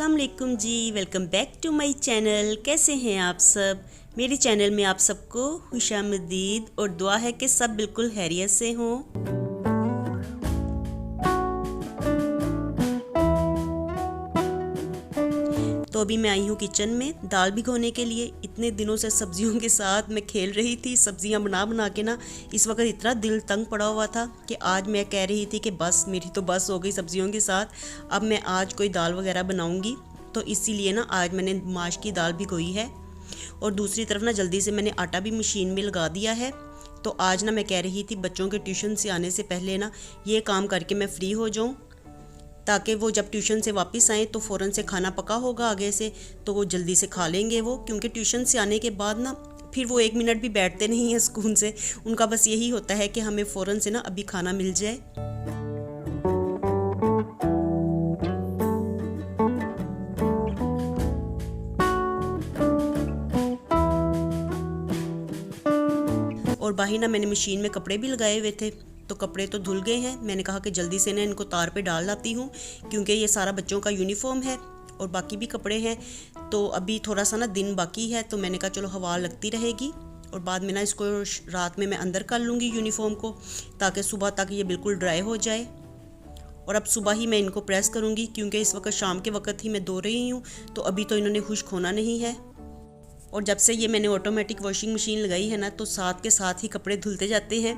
अस्सलाम वालेकुम जी, welcome back to my channel. कैसे हैं आप सब? मेरे चैनल में आप सबको खुशामदीद और दुआ है कि सब बिल्कुल खैरियत से हों। तो अभी मैं आई हूँ किचन में दाल भिगोने के लिए। इतने दिनों से सब्जियों के साथ मैं खेल रही थी, सब्जियाँ बना बना के ना इस वक्त इतना दिल तंग पड़ा हुआ था कि आज मैं कह रही थी कि बस मेरी तो बस हो गई सब्जियों के साथ। अब मैं आज कोई दाल वगैरह बनाऊँगी, तो इसीलिए ना आज मैंने माश की दाल भिगोई है। और दूसरी तरफ ना जल्दी से मैंने आटा भी मशीन में लगा दिया है। तो आज ना मैं कह रही थी बच्चों के ट्यूशन से आने से पहले ना ये काम करके मैं फ्री हो जाऊँ, ताकि वो जब ट्यूशन से वापस आएँ तो फ़ौरन से खाना पका होगा आगे से, तो वो जल्दी से खा लेंगे वो। क्योंकि ट्यूशन से आने के बाद ना फिर वो 1 मिनट भी बैठते नहीं हैं सुकून से। उनका बस यही होता है कि हमें फ़ौरन से ना अभी खाना मिल जाए। और बाहर ना मैंने मशीन में कपड़े भी लगाए हुए थे, तो कपड़े तो धुल गए हैं। मैंने कहा कि जल्दी से ना इनको तार पे डाल लाती हूँ, क्योंकि ये सारा बच्चों का यूनिफॉर्म है और बाकी भी कपड़े हैं। तो अभी थोड़ा सा ना दिन बाकी है, तो मैंने कहा चलो हवा लगती रहेगी और बाद में ना इसको रात में मैं अंदर कर लूँगी यूनिफॉर्म को, ताकि सुबह तक ये बिल्कुल ड्राई हो जाए। और अब सुबह ही मैं इनको प्रेस करूँगी, क्योंकि इस वक्त शाम के वक्त ही मैं धो रही हूँ, तो अभी तो इन्होंने खुश्क होना नहीं है। और जब से ये मैंने ऑटोमेटिक वॉशिंग मशीन लगाई है ना, तो साथ के साथ ही कपड़े धुलते जाते हैं,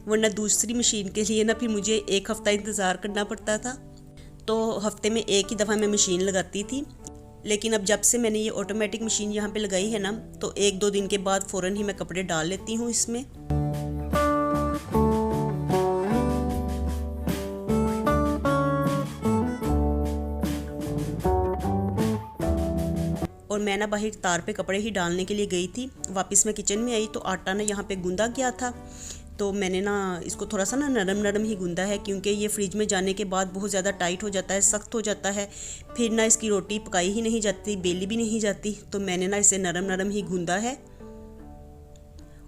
वरना दूसरी मशीन के लिए ना फिर मुझे 1 हफ़्ता इंतज़ार करना पड़ता था। तो हफ्ते में 1 ही दफ़ा मैं मशीन लगाती थी। लेकिन अब जब से मैंने ये ऑटोमेटिक मशीन यहाँ पे लगाई है ना, तो 1-2 दिन के बाद फ़ौरन ही मैं कपड़े डाल लेती हूँ इसमें। और मैं ना बाहर तार पे कपड़े ही डालने के लिए गई थी। वापस मैं किचन में आई तो आटा ना यहाँ पे गूंदा गया था, तो मैंने ना इसको थोड़ा सा ना नरम नरम ही गूंदा है, क्योंकि ये फ्रिज में जाने के बाद बहुत ज़्यादा टाइट हो जाता है, सख्त हो जाता है, फिर ना इसकी रोटी पकाई ही नहीं जाती, बेली भी नहीं जाती। तो मैंने ना इसे नरम नरम ही गूंदा है।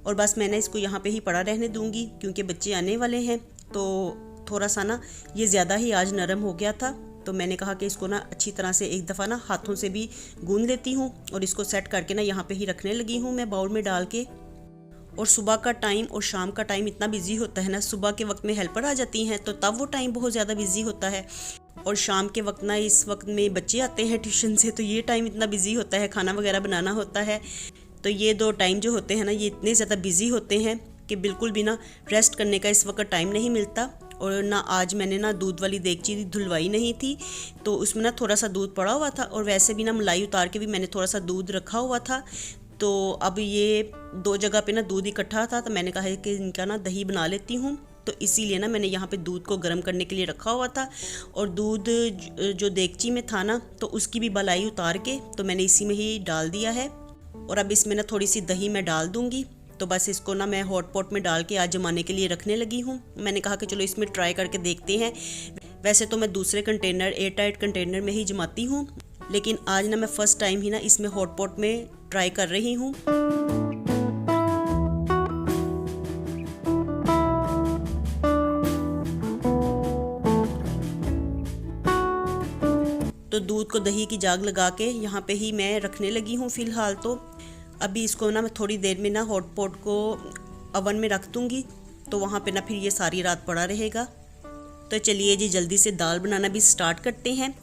और बस मैंने इसको यहाँ पे ही पड़ा रहने दूँगी, क्योंकि बच्चे आने वाले हैं। तो थोड़ा सा ना ये ज़्यादा ही आज नरम हो गया था, तो मैंने कहा कि इसको ना अच्छी तरह से एक दफ़ा ना हाथों से भी गूंद लेती हूँ और इसको सेट करके ना यहाँ पे ही रखने लगी हूँ मैं बाउल में डाल के। और सुबह का टाइम और शाम का टाइम इतना बिजी होता है ना, सुबह के वक्त में हेल्पर आ जाती हैं तो तब वो टाइम बहुत ज़्यादा बिजी होता है, और शाम के वक्त ना इस वक्त में बच्चे आते हैं ट्यूशन से, तो ये टाइम इतना बिजी होता है, खाना वगैरह बनाना होता है। तो ये 2 टाइम जो होते हैं ना, ये इतने ज़्यादा बिजी होते हैं कि बिल्कुल भी ना रेस्ट करने का इस वक्त टाइम नहीं मिलता। और ना आज मैंने ना दूध वाली देगची धुलवाई नहीं थी, तो उसमें ना थोड़ा सा दूध पड़ा हुआ था, और वैसे भी ना मलाई उतार के भी मैंने थोड़ा सा दूध रखा हुआ था। तो अब ये 2 जगह पे ना दूध इकट्ठा था, तो मैंने कहा कि इनका ना दही बना लेती हूँ। तो इसीलिए ना मैंने यहाँ पे दूध को गर्म करने के लिए रखा हुआ था, और दूध जो देगची में था ना, तो उसकी भी मलाई उतार के तो मैंने इसी में ही डाल दिया है। और अब इसमें ना थोड़ी सी दही मैं डाल दूँगी। तो बस इसको ना मैं हॉट पॉट में डाल के आज जमाने के लिए रखने लगी हूँ। मैंने कहा कि चलो इसमें ट्राई करके देखते हैं। वैसे तो मैं दूसरे कंटेनर, एयर टाइट कंटेनर में ही जमाती हूँ, लेकिन आज ना मैं फ़र्स्ट टाइम ही ना इसमें हॉट पॉट में ट्राई कर रही हूँ। तो दूध को दही की जाग लगा के यहाँ पे ही मैं रखने लगी हूँ फ़िलहाल। तो अभी इसको ना मैं थोड़ी देर में ना हॉट पॉट को अवन में रख दूँगी, तो वहाँ पे ना फिर ये सारी रात पड़ा रहेगा। तो चलिए जी जल्दी से दाल बनाना भी स्टार्ट करते हैं।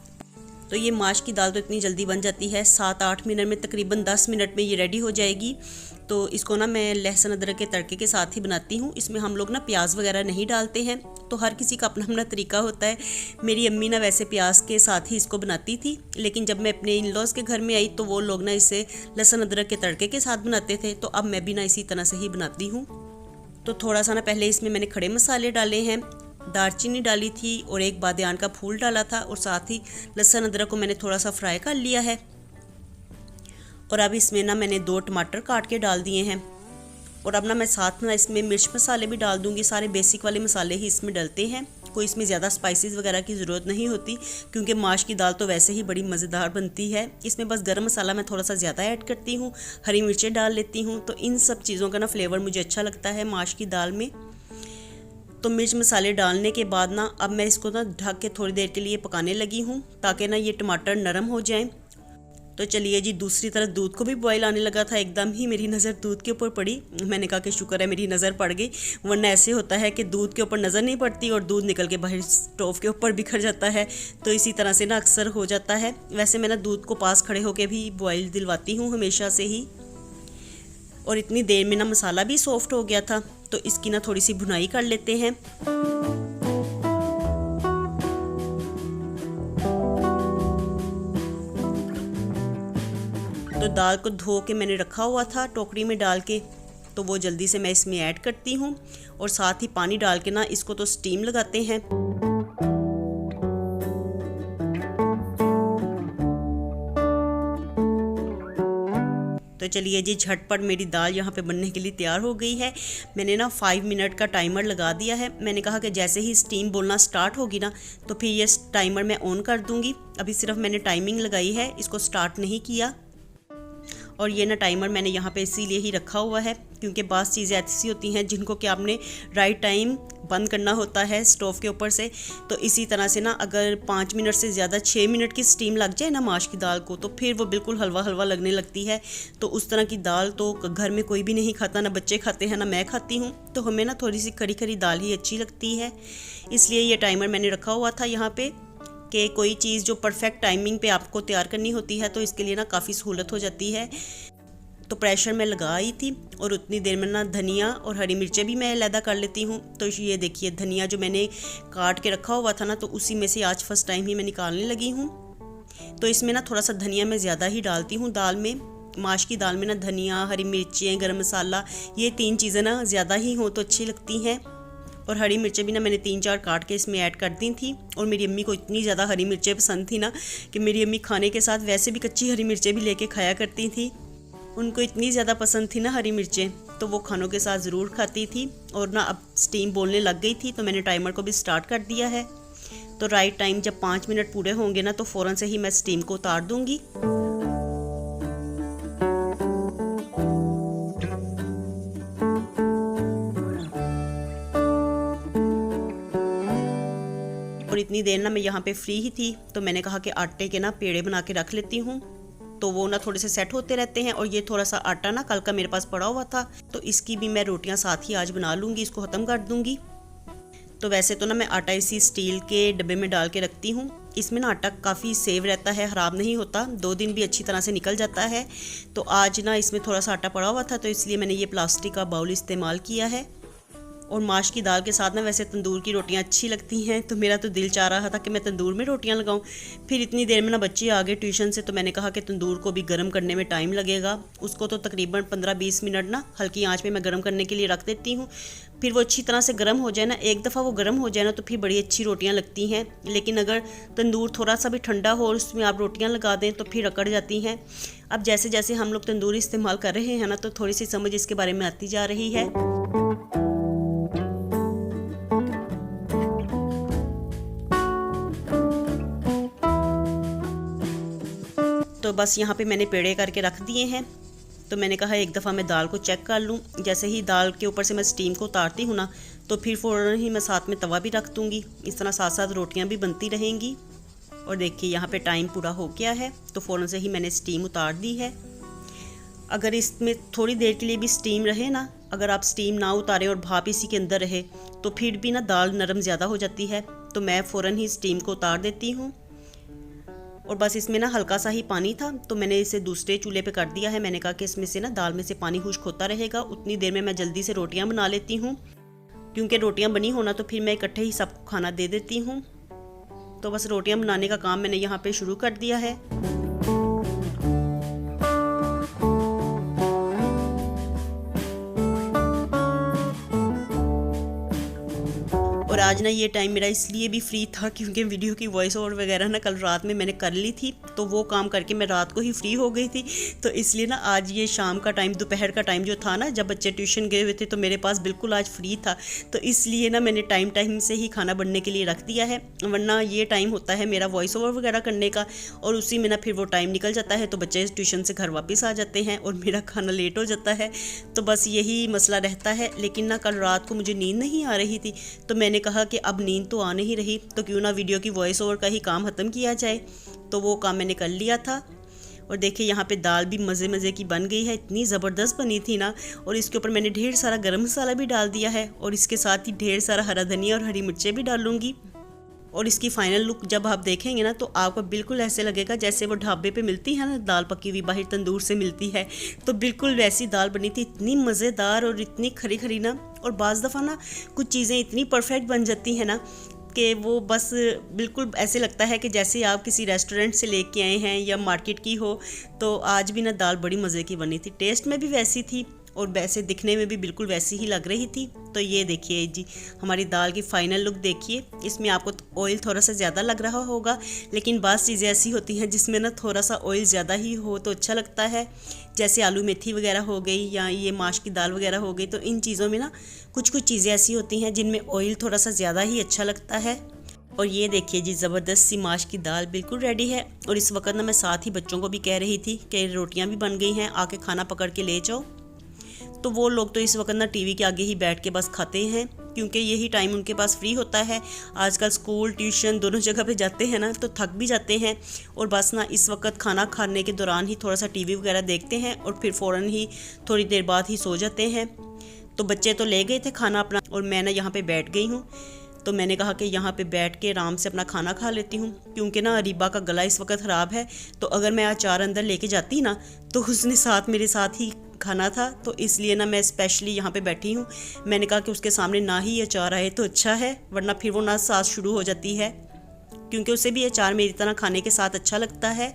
तो ये माश की दाल तो इतनी जल्दी बन जाती है, 7-8 मिनट में, तकरीबन 10 मिनट में ये रेडी हो जाएगी। तो इसको ना मैं लहसुन अदरक के तड़के के साथ ही बनाती हूँ। इसमें हम लोग ना प्याज वगैरह नहीं डालते हैं, तो हर किसी का अपना अपना तरीका होता है। मेरी अम्मी ना वैसे प्याज के साथ ही इसको बनाती थी, लेकिन जब मैं अपने इन लॉज के घर में आई तो वो लोग ना इसे लहसुन अदरक के तड़के के साथ बनाते थे, तो अब मैं भी ना इसी तरह से ही बनाती हूँ। तो थोड़ा सा ना पहले इसमें मैंने खड़े मसाले डाले हैं, दालचीनी डाली थी और 1 बादियान का फूल डाला था, और साथ ही लहसुन अदरक को मैंने थोड़ा सा फ्राई कर लिया है। और अब इसमें ना मैंने 2 टमाटर काट के डाल दिए हैं। और अब ना मैं साथ ना इसमें मिर्च मसाले भी डाल दूंगी। सारे बेसिक वाले मसाले ही इसमें डलते हैं, कोई इसमें ज़्यादा स्पाइसेस वगैरह की ज़रूरत नहीं होती, क्योंकि माश की दाल तो वैसे ही बड़ी मज़ेदार बनती है। इसमें बस गरम मसाला मैं थोड़ा सा ज़्यादा ऐड करती हूँ, हरी मिर्चें डाल लेती हूँ, तो इन सब चीज़ों का ना फ्लेवर मुझे अच्छा लगता है माश की दाल में। तो मिर्च मसाले डालने के बाद ना अब मैं इसको ना ढक के थोड़ी देर के लिए पकाने लगी हूँ ताकि ना ये टमाटर नरम हो जाएं। तो चलिए जी, दूसरी तरफ दूध को भी बॉईल आने लगा था। एकदम ही मेरी नज़र दूध के ऊपर पड़ी। मैंने कहा कि शुक्र है मेरी नज़र पड़ गई, वरना ऐसे होता है कि दूध के ऊपर नज़र नहीं पड़ती और दूध निकल के बाहर स्टोव के ऊपर बिखर जाता है। तो इसी तरह से ना अक्सर हो जाता है। वैसे मैं ना दूध को पास खड़े होकर भी बॉईल दिलवाती हूँ हमेशा से ही। और इतनी देर में ना मसाला भी सॉफ्ट हो गया था, तो इसकी ना थोड़ी सी भुनाई कर लेते हैं। तो दाल को धो के मैंने रखा हुआ था टोकरी में डाल के, तो वो जल्दी से मैं इसमें ऐड करती हूँ और साथ ही पानी डाल के ना इसको तो स्टीम लगाते हैं। तो चलिए जी, झटपट मेरी दाल यहाँ पे बनने के लिए तैयार हो गई है। मैंने ना 5 मिनट का टाइमर लगा दिया है। मैंने कहा कि जैसे ही स्टीम बोलना स्टार्ट होगी ना तो फिर ये टाइमर मैं ऑन कर दूँगी। अभी सिर्फ मैंने टाइमिंग लगाई है, इसको स्टार्ट नहीं किया। और ये ना टाइमर मैंने यहाँ पे इसीलिए ही रखा हुआ है क्योंकि बाज़ चीज़ें ऐसी होती हैं जिनको कि आपने राइट टाइम बंद करना होता है स्टोव के ऊपर से। तो इसी तरह से ना अगर 5 मिनट से ज़्यादा 6 मिनट की स्टीम लग जाए ना माश की दाल को, तो फिर वो बिल्कुल हलवा हलवा लगने लगती है। तो उस तरह की दाल तो घर में कोई भी नहीं खाता, ना बच्चे खाते हैं ना मैं खाती हूँ। तो हमें ना थोड़ी सी खरी खरी दाल ही अच्छी लगती है, इसलिए ये टाइमर मैंने रखा हुआ था यहाँ पे कि कोई चीज़ जो परफेक्ट टाइमिंग पे आपको तैयार करनी होती है तो इसके लिए ना काफ़ी सहूलत हो जाती है। तो प्रेशर में लगा आई थी और उतनी देर में ना धनिया और हरी मिर्चें भी मैं अलहदा कर लेती हूँ। तो ये देखिए, धनिया जो मैंने काट के रखा हुआ था ना, तो उसी में से आज फर्स्ट टाइम ही मैं निकालने लगी हूँ। तो इसमें ना थोड़ा सा धनिया मैं ज़्यादा ही डालती हूँ दाल में। माश की दाल में ना धनिया, हरी मिर्चें, गरम मसाला, ये 3 चीज़ें ना ज़्यादा ही हो तो अच्छी लगती हैं। और हरी मिर्चें भी ना मैंने 3-4 काट के इसमें ऐड कर दी थी। और मेरी अम्मी को इतनी ज़्यादा हरी मिर्चें पसंद थी ना कि मेरी अम्मी खाने के साथ वैसे भी कच्ची हरी मिर्चें भी लेके खाया करती थी। उनको इतनी ज़्यादा पसंद थी ना हरी मिर्चें, तो वो खानों के साथ ज़रूर खाती थी। और ना अब स्टीम बोलने लग गई थी, तो मैंने टाइमर को भी स्टार्ट कर दिया है। तो राइट टाइम जब 5 मिनट पूरे होंगे ना तो फ़ौरन से ही मैं स्टीम को उतार दूँगी। और इतनी देर ना मैं यहाँ पे फ्री ही थी, तो मैंने कहा कि आटे के ना पेड़े बना के रख लेती हूँ, तो वो ना थोड़े से सेट होते रहते हैं। और ये थोड़ा सा आटा ना कल का मेरे पास पड़ा हुआ था, तो इसकी भी मैं रोटियां साथ ही आज बना लूँगी, इसको ख़त्म कर दूँगी। तो वैसे तो ना मैं आटा इसी स्टील के डब्बे में डाल के रखती हूँ। इसमें ना आटा काफ़ी सेव रहता है, ख़राब नहीं होता, 2 दिन भी अच्छी तरह से निकल जाता है। तो आज ना इसमें थोड़ा सा आटा पड़ा हुआ था, तो इसलिए मैंने ये प्लास्टिक का बाउल इस्तेमाल किया है। और माश की दाल के साथ ना वैसे तंदूर की रोटियां अच्छी लगती हैं, तो मेरा तो दिल चाह रहा था कि मैं तंदूर में रोटियां लगाऊं। फिर इतनी देर में ना बच्चे आ गए ट्यूशन से, तो मैंने कहा कि तंदूर को भी गर्म करने में टाइम लगेगा। उसको तो तकरीबन 15-20 मिनट ना हल्की आंच में मैं गर्म करने के लिए रख देती हूँ। फिर वो अच्छी तरह से गर्म हो जाए ना, एक दफ़ा वो गर्म हो जाए ना, तो फिर बड़ी अच्छी रोटियाँ लगती हैं। लेकिन अगर तंदूर थोड़ा सा भी ठंडा हो और उसमें आप रोटियाँ लगा दें तो फिर अकड़ जाती हैं। अब जैसे जैसे हम लोग तंदूर इस्तेमाल कर रहे हैं ना, तो थोड़ी सी समझ इसके बारे में आती जा रही है। तो बस यहाँ पे मैंने पेड़े करके रख दिए हैं। तो मैंने कहा एक दफ़ा मैं दाल को चेक कर लूँ। जैसे ही दाल के ऊपर से मैं स्टीम को उतारती हूँ ना, तो फिर फ़ौरन ही मैं साथ में तवा भी रख दूँगी। इस तरह साथ साथ रोटियाँ भी बनती रहेंगी। और देखिए यहाँ पे टाइम पूरा हो गया है, तो फ़ौरन से ही मैंने स्टीम उतार दी है। अगर इसमें थोड़ी देर के लिए भी स्टीम रहे ना, अगर आप स्टीम ना उतारें और भाप इसी के अंदर रहे, तो फिर भी ना दाल नरम ज़्यादा हो जाती है। तो मैं फ़ौरन ही स्टीम को उतार देती हूँ। और बस इसमें ना हल्का सा ही पानी था, तो मैंने इसे दूसरे चूल्हे पे कर दिया है। मैंने कहा कि इसमें से ना दाल में से पानी खुश्क होता रहेगा, उतनी देर में मैं जल्दी से रोटियां बना लेती हूँ। क्योंकि रोटियां बनी होना तो फिर मैं इकट्ठे ही सबको खाना दे देती हूँ। तो बस रोटियां बनाने का काम मैंने यहाँ पे शुरू कर दिया है। और आज ना ये टाइम मेरा इसलिए भी फ्री था क्योंकि वीडियो की वॉइस ओवर वगैरह ना कल रात में मैंने कर ली थी, तो वो काम करके मैं रात को ही फ्री हो गई थी। तो इसलिए ना आज ये शाम का टाइम, दोपहर का टाइम जो था ना, जब बच्चे ट्यूशन गए हुए थे, तो मेरे पास बिल्कुल आज फ्री था। तो इसलिए ना मैंने टाइम से ही खाना बनने के लिए रख दिया है, वरना ये टाइम होता है मेरा वॉइस ओवर वगैरह करने का और उसी में ना फिर वो टाइम निकल जाता है, तो बच्चे ट्यूशन से घर वापस आ जाते हैं और मेरा खाना लेट हो जाता है। तो बस यही मसला रहता है। लेकिन ना कल रात को मुझे नींद नहीं आ रही थी, तो मैंने कहा कि अब नींद तो आ नहीं रही, तो क्यों ना वीडियो की वॉइस ओवर का ही काम ख़त्म किया जाए। तो वो काम मैंने कर लिया था। और देखिए यहाँ पे दाल भी मज़े मज़े की बन गई है, इतनी ज़बरदस्त बनी थी ना। और इसके ऊपर मैंने ढेर सारा गरम मसाला भी डाल दिया है और इसके साथ ही ढेर सारा हरा धनिया और हरी मिर्चें भी डालूँगी। और इसकी फ़ाइनल लुक जब आप देखेंगे ना, तो आपको बिल्कुल ऐसे लगेगा जैसे वो ढाबे पे मिलती है ना दाल, पकी हुई बाहर तंदूर से मिलती है, तो बिल्कुल वैसी दाल बनी थी। इतनी मज़ेदार और इतनी खरी खरी ना। और बाज़ दफ़ा ना कुछ चीज़ें इतनी परफेक्ट बन जाती हैं ना कि वो बस बिल्कुल ऐसे लगता है कि जैसे आप किसी रेस्टोरेंट से लेके आए हैं या मार्केट की हो। तो आज भी ना दाल बड़ी मज़े की बनी थी, टेस्ट में भी वैसी थी और वैसे दिखने में भी बिल्कुल वैसी ही लग रही थी। तो ये देखिए जी हमारी दाल की फ़ाइनल लुक देखिए। इसमें आपको ऑयल थोड़ा सा ज़्यादा लग रहा होगा, लेकिन बाज़ चीज़ें ऐसी होती हैं जिसमें ना थोड़ा सा ऑयल ज़्यादा ही हो तो अच्छा लगता है, जैसे आलू मेथी वगैरह हो गई या ये माश की दाल वगैरह हो गई। तो इन चीज़ों में ना कुछ चीज़ें ऐसी होती हैं जिनमें ऑयल थोड़ा सा ज़्यादा ही अच्छा लगता है। और ये देखिए जी ज़बरदस्त सी माश की दाल बिल्कुल रेडी है। और इस वक्त ना मैं साथ ही बच्चों को भी कह रही थी कि रोटियाँ भी बन गई हैं, आके खाना पकड़ के ले जाओ। तो वो लोग तो इस वक्त ना टीवी के आगे ही बैठ के बस खाते हैं, क्योंकि यही टाइम उनके पास फ्री होता है। आजकल स्कूल ट्यूशन दोनों जगह पे जाते हैं ना, तो थक भी जाते हैं और बस ना इस वक्त खाना खाने के दौरान ही थोड़ा सा टीवी वगैरह देखते हैं और फिर फ़ौरन ही थोड़ी देर बाद ही सो जाते हैं। तो बच्चे तो ले गए थे खाना अपना और मैं ना यहाँ पे बैठ गई हूँ। तो मैंने कहा कि यहाँ पे बैठ के आराम से अपना खाना खा लेती हूँ, क्योंकि ना अरीबा का गला इस वक्त ख़राब है। तो अगर मैं अचार अंदर लेके जाती ना, तो उसने साथ मेरे साथ ही खाना था, तो इसलिए ना मैं स्पेशली यहाँ पे बैठी हूँ। मैंने कहा कि उसके सामने ना ही अचार आए तो अच्छा है, वरना फिर वो ना सास शुरू हो जाती है, क्योंकि उसे भी अचार मेरी तरह खाने के साथ अच्छा लगता है।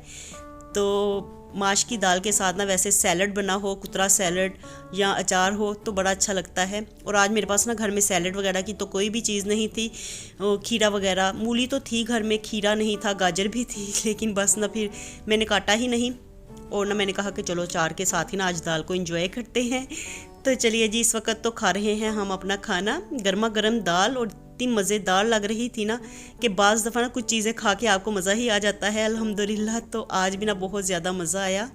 तो माश की दाल के साथ ना वैसे सैलड बना हो, कुतरा सैलड या अचार हो तो बड़ा अच्छा लगता है। और आज मेरे पास ना घर में सैलड वगैरह की तो कोई भी चीज़ नहीं थी। खीरा वगैरह, मूली तो थी घर में, खीरा नहीं था, गाजर भी थी, लेकिन बस ना फिर मैंने काटा ही नहीं। और ना मैंने कहा कि चलो अचार के साथ ही ना आज दाल को एंजॉय करते हैं। तो चलिए जी इस वक्त तो खा रहे हैं हम अपना खाना, गर्मा गर्म दाल, और इतनी मज़ेदार लग रही थी ना कि बाज़ दफ़ा ना कुछ चीज़ें खा के आपको मज़ा ही आ जाता है अल्हम्दुलिल्लाह। तो आज भी ना बहुत ज़्यादा मज़ा आया।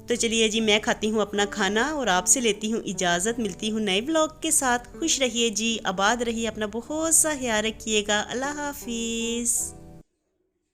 तो चलिए जी मैं खाती हूँ अपना खाना और आपसे लेती हूँ इजाज़त। मिलती हूँ नए व्लॉग के साथ। खुश रहिए जी, आबाद रहिए, अपना बहुत सा ख्याल रखिएगा। अल्लाह हाफिज़।